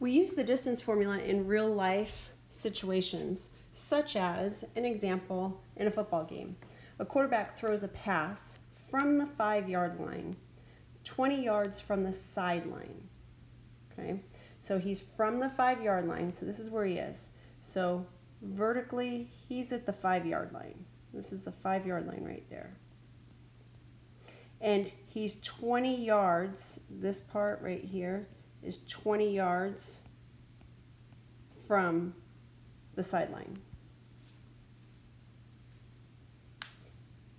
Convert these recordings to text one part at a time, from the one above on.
We use the distance formula in real life situations, such as an example in a football game. A quarterback throws a pass from the 5-yard line, 20 yards from the sideline. Okay, so he's from the 5-yard line, so this is where he is. So vertically, he's at the 5-yard line. This is the 5-yard line right there. And he's 20 yards, this part right here is 20 yards from the sideline.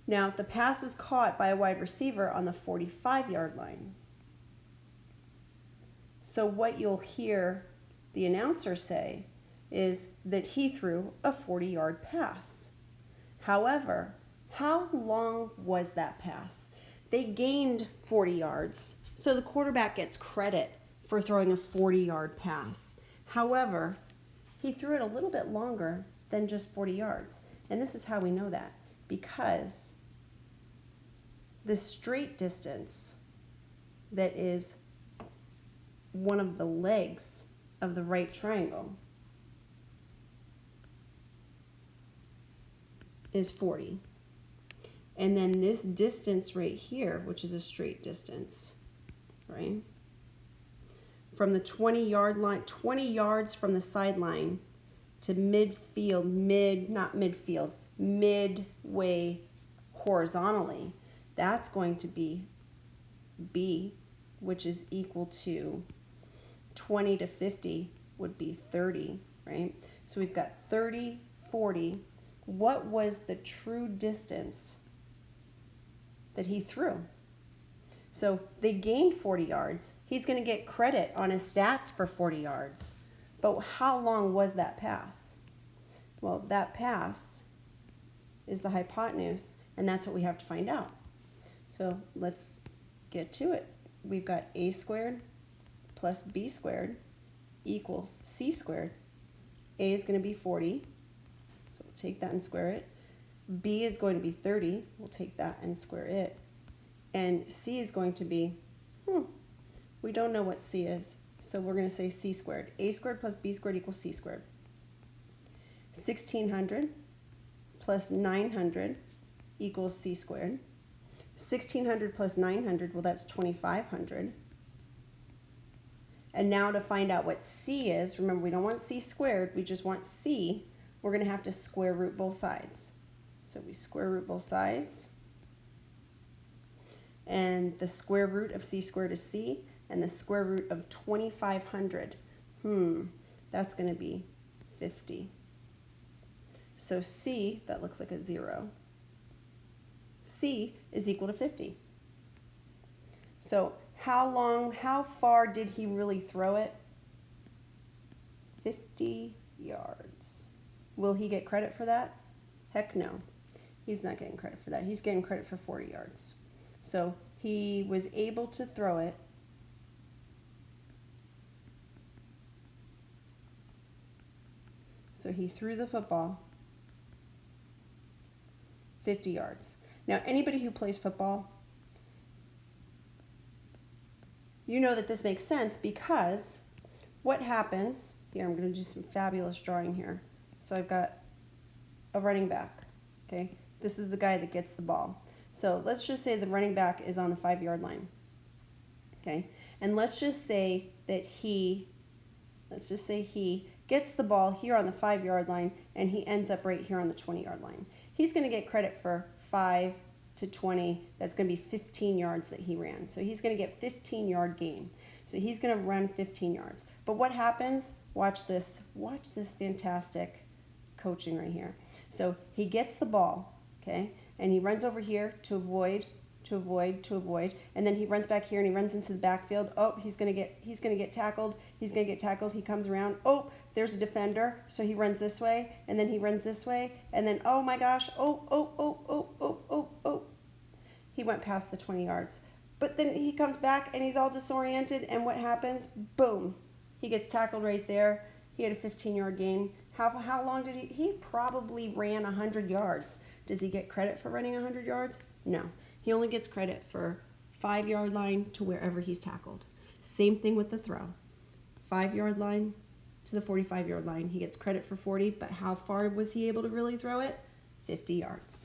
Now, the pass is caught by a wide receiver on the 45-yard line. So what you'll hear the announcer say is that he threw a 40-yard pass. However, how long was that pass? They gained 40 yards, so the quarterback gets credit for throwing a 40-yard pass. However, he threw it a little bit longer than just 40 yards. And this is how we know that, because the straight distance that is one of the legs of the right triangle is 40. And then this distance right here, which is a straight distance, right? From the 20-yard line, 20 yards from the sideline to midfield, midway horizontally, that's going to be B, which is equal to 20 to 50 would be 30, right? So we've got 30, 40. What was the true distance that he threw? So they gained 40 yards. He's going to get credit on his stats for 40 yards. But how long was that pass? Well, that pass is the hypotenuse, and that's what we have to find out. So let's get to it. We've got a squared plus b squared equals c squared. A is going to be 40, so we'll take that and square it. B is going to be 30, we'll take that and square it. And c is going to be, we don't know what c is, so we're going to say c squared. A squared plus b squared equals c squared. 1600 plus 900 equals c squared. 1600 plus 900, well, that's 2500. And now to find out what c is, remember we don't want c squared, we just want c, we're going to have to square root both sides. So we square root both sides. And the square root of c squared is c, and the square root of 2500, that's going to be 50. So c, that looks like a 0. C is equal to 50. So how far did he really throw it? 50 yards. Will he get credit for that? Heck no. He's not getting credit for that. He's getting credit for 40 yards. So he was able to throw it So he threw the football 50 yards. Now, anybody who plays football, you know that this makes sense because what happens, here I'm going to do some fabulous drawing here. So I've got a running back, okay? This is the guy that gets the ball. So let's just say the running back is on the 5-yard line, okay? And let's just say that he gets the ball here on the 5-yard line and he ends up right here on the 20-yard line. He's going to get credit for 5 to 20. That's going to be 15 yards that he ran. So he's going to get 15-yard gain. So he's going to run 15 yards. But what happens? Watch this fantastic coaching right here. So he gets the ball, okay, and he runs over here to avoid, and then he runs back here and he runs into the backfield. Oh, he's gonna get tackled. He comes around. Oh, there's a defender. So he runs this way, and then he runs this way, and then oh my gosh, oh. He went past the 20 yards. But then he comes back and he's all disoriented, and what happens? Boom. He gets tackled right there. He had a 15-yard gain. How long did he probably ran 100 yards. Does he get credit for running 100 yards? No. He only gets credit for 5-yard line to wherever he's tackled. Same thing with the throw. 45-yard line to the 45-yard line. He gets credit for 40, but how far was he able to really throw it? 50 yards.